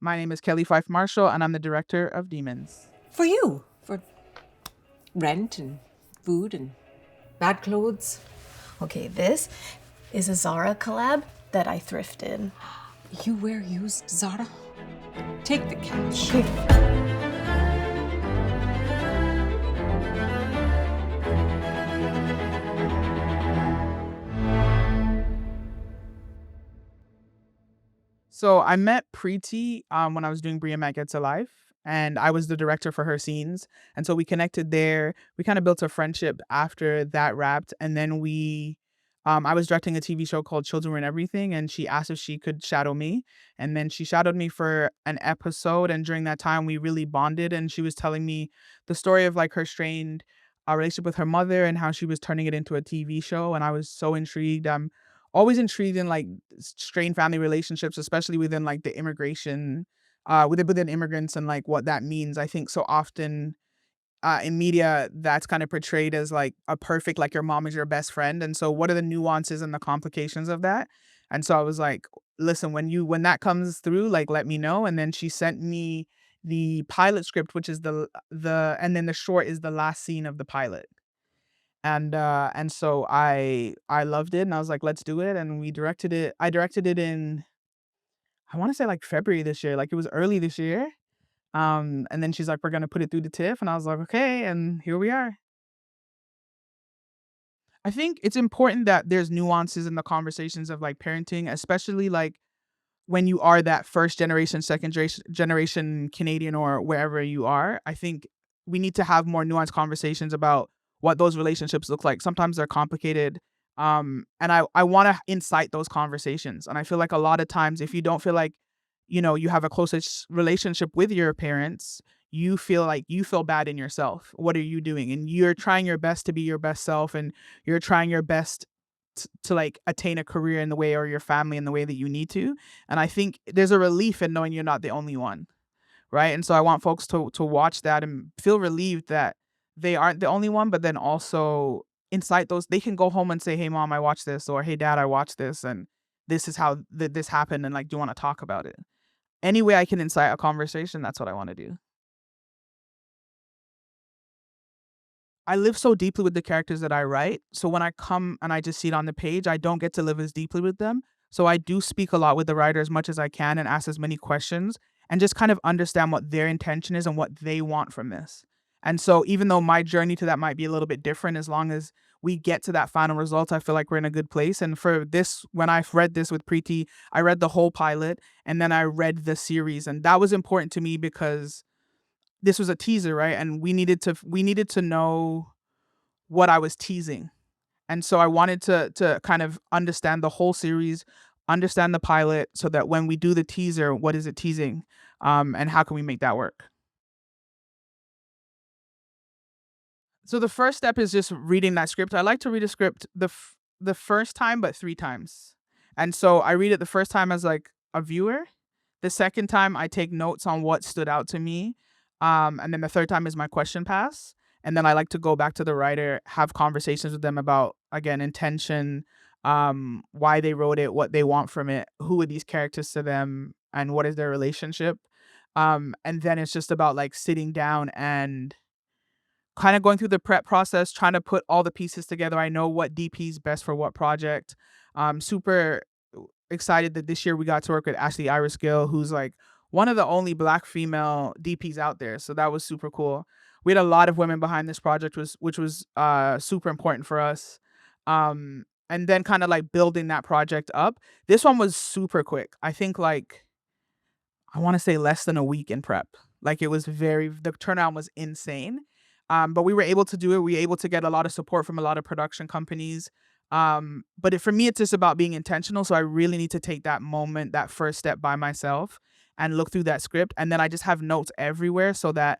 My name is Kelly Fyffe-Marshall, and I'm the director of Demons. For you, for rent and food and bad clothes. Okay, this is a Zara collab that I thrifted. You wear used Zara? Take the cash. So I met Preeti when I was doing Bria Matt Gets Alive, and I was the director for her scenes. And so we connected there. We kind of built a friendship after that wrapped, and then I was directing a TV show called Children and Everything, and she asked if she could shadow me, and then she shadowed me for an episode. And during that time, we really bonded, and she was telling me the story of like her strained relationship with her mother and how she was turning it into a TV show, and I was so intrigued. I'm always intrigued in like strained family relationships, especially within like the immigration, within immigrants and like what that means. I think so often in media that's kind of portrayed as like a perfect, like your mom is your best friend. And so what are the nuances and the complications of that? And so I was like, listen, when that comes through, like let me know. And then she sent me the pilot script, which is and then the short is the last scene of the pilot. And so I loved it and I was like, let's do it. And we directed it. I directed it in, I want to say like February this year. Like it was early this year. And then she's like, we're gonna put it through the TIFF. And I was like, okay, and here we are. I think it's important that there's nuances in the conversations of like parenting, especially like when you are that first generation, second generation Canadian or wherever you are. I think we need to have more nuanced conversations about what those relationships look like. Sometimes they're complicated. And I want to incite those conversations. And I feel like a lot of times, if you don't feel like, you have a closest relationship with your parents, you feel like you feel bad in yourself. What are you doing? And you're trying your best to be your best self, and you're trying your best to like attain a career in the way, or your family in the way that you need to. And I think there's a relief in knowing you're not the only one, right? And so I want folks to watch that and feel relieved that they aren't the only one, but then also incite those. They can go home and say, "Hey, mom, I watched this," or "Hey, dad, I watched this, and this is how this happened," and like, do you want to talk about it? Any way I can incite a conversation, that's what I want to do. I live so deeply with the characters that I write. So when I come and I just see it on the page, I don't get to live as deeply with them. So I do speak a lot with the writer as much as I can and ask as many questions and just kind of understand what their intention is and what they want from this. And so even though my journey to that might be a little bit different, as long as we get to that final result, I feel like we're in a good place. And for this, when I read this with Preeti, I read the whole pilot and then I read the series. And that was important to me because this was a teaser, right? And we needed to know what I was teasing. And so I wanted to kind of understand the whole series, understand the pilot, so that when we do the teaser, what is it teasing? And how can we make that work? So the first step is just reading that script. I like to read a script the first time, but three times. And so I read it the first time as like a viewer. The second time I take notes on what stood out to me. And then the third time is my question pass. And then I like to go back to the writer, have conversations with them about, again, intention, why they wrote it, what they want from it, who are these characters to them, and what is their relationship. And then it's just about like sitting down and kind of going through the prep process, trying to put all the pieces together. I know what DP is best for what project. Super excited that this year we got to work with Ashley Iris Gill, who's like one of the only Black female DPs out there. So that was super cool. We had a lot of women behind this project, which was super important for us. And then kind of like building that project up. This one was super quick. I think like I want to say less than a week in prep. Like it was the turnaround was insane. But we were able to do it. We were able to get a lot of support from a lot of production companies. For me, it's just about being intentional. So I really need to take that moment, that first step by myself and look through that script. And then I just have notes everywhere so that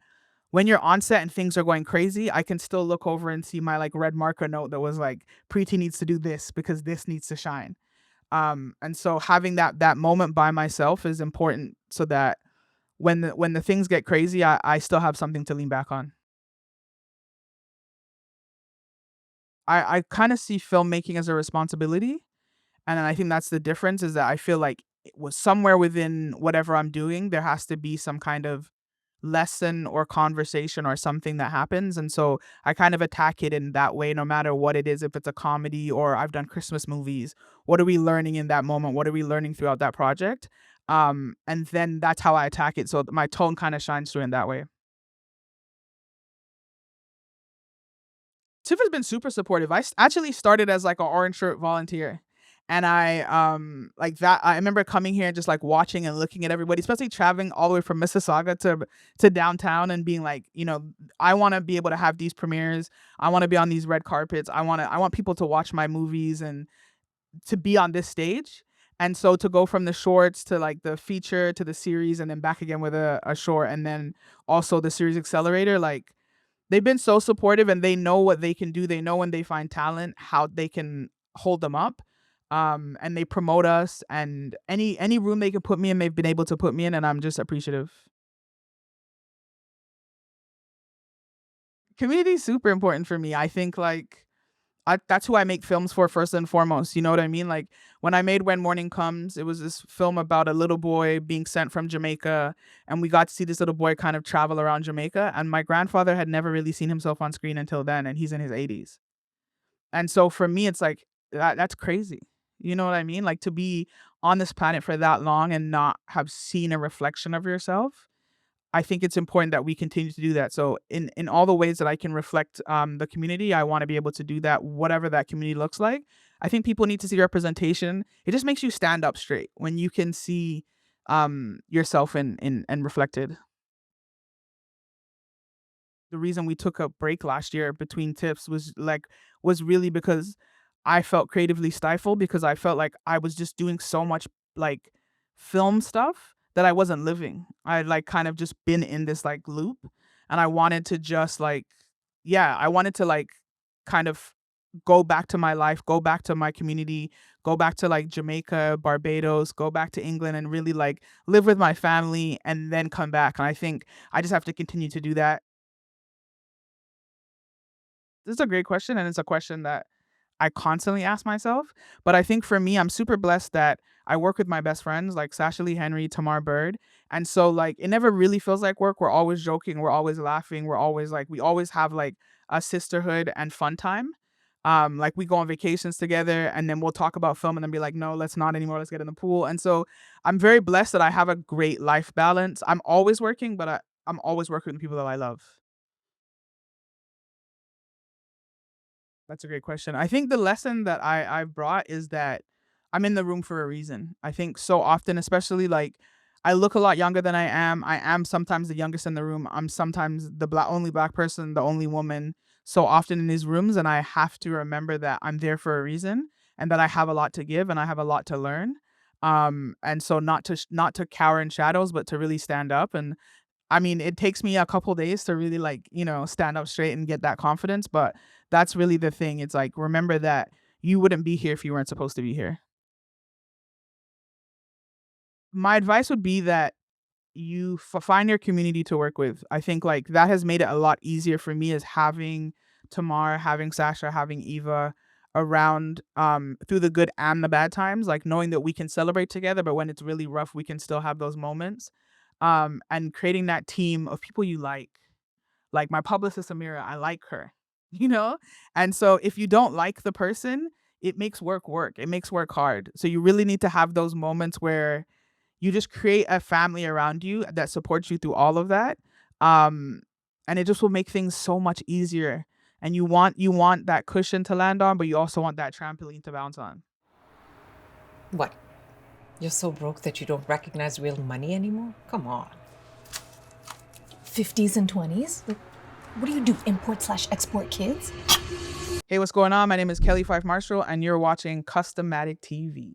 when you're on set and things are going crazy, I can still look over and see my like red marker note that was like, Preeti needs to do this because this needs to shine. And so having that moment by myself is important so that when the things get crazy, I still have something to lean back on. I kind of see filmmaking as a responsibility. And I think that's the difference, is that I feel like it was somewhere within whatever I'm doing, there has to be some kind of lesson or conversation or something that happens. And so I kind of attack it in that way, no matter what it is, if it's a comedy or I've done Christmas movies. What are we learning in that moment? What are we learning throughout that project? And then that's how I attack it. So my tone kind of shines through in that way. Tiff has been super supportive. Actually started as like an orange shirt volunteer. And like that I remember coming here and just like watching and looking at everybody, especially traveling all the way from Mississauga to downtown and being like, I want to be able to have these premieres. I want to be on these red carpets. I want people to watch my movies and to be on this stage. And so to go from the shorts to like the feature to the series and then back again with a short and then also the series accelerator, like they've been so supportive and they know what they can do. They know when they find talent, how they can hold them up. And they promote us and any room they can put me in, they've been able to put me in, and I'm just appreciative. Community is super important for me. I think like that's who I make films for first and foremost. You know what I mean? Like when I made When Morning Comes, it was this film about a little boy being sent from Jamaica, and we got to see this little boy kind of travel around Jamaica. And my grandfather had never really seen himself on screen until then, and he's in his 80s. And so for me, it's like that's crazy. You know what I mean? Like to be on this planet for that long and not have seen a reflection of yourself. I think it's important that we continue to do that. So in all the ways that I can reflect the community, I want to be able to do that, whatever that community looks like. I think people need to see representation. It just makes you stand up straight when you can see yourself in and reflected. The reason we took a break last year between tips was really because I felt creatively stifled because I felt like I was just doing so much like film stuff that I wasn't living. I like kind of just been in this like loop and I wanted to just like yeah, I wanted to like kind of go back to my life, go back to my community, go back to like Jamaica, Barbados, go back to England and really like live with my family and then come back. And I think I just have to continue to do that. This is a great question, and it's a question that I constantly ask myself. But I think for me, I'm super blessed that I work with my best friends like Sasha Lee Henry, Tamar Bird. And so like it never really feels like work. We're always joking, we're always laughing, we're always like we always have like a sisterhood and fun time. Like we go on vacations together and then we'll talk about film and then be like, no, let's not anymore. Let's get in the pool. And so I'm very blessed that I have a great life balance. I'm always working, but I'm always working with the people that I love. That's a great question. I think the lesson that I've brought is that I'm in the room for a reason. I think so often, especially like I look a lot younger than I am. I am sometimes the youngest in the room. I'm sometimes the only black person, the only woman so often in these rooms. And I have to remember that I'm there for a reason and that I have a lot to give and I have a lot to learn. And so not to cower in shadows, but to really stand up. And I mean, it takes me a couple days to really like, stand up straight and get that confidence, but that's really the thing. It's like remember that you wouldn't be here if you weren't supposed to be here. My advice would be that you find your community to work with. I think like that has made it a lot easier for me as having Tamar, having Sasha, having Eva around through the good and the bad times, like knowing that we can celebrate together, but when it's really rough, we can still have those moments. And creating that team of people you like. Like my publicist Amira, I like her, you know? And so if you don't like the person, it makes work work. It makes work hard. So you really need to have those moments where you just create a family around you that supports you through all of that. Um, and it just will make things so much easier. And you want that cushion to land on, but you also want that trampoline to bounce on. What? You're so broke that you don't recognize real money anymore? Come on. 50s and 20s? Like, what do you do? Import/export kids? Hey, what's going on? My name is Kelly Fyffe-Marshall, and you're watching Customatic TV.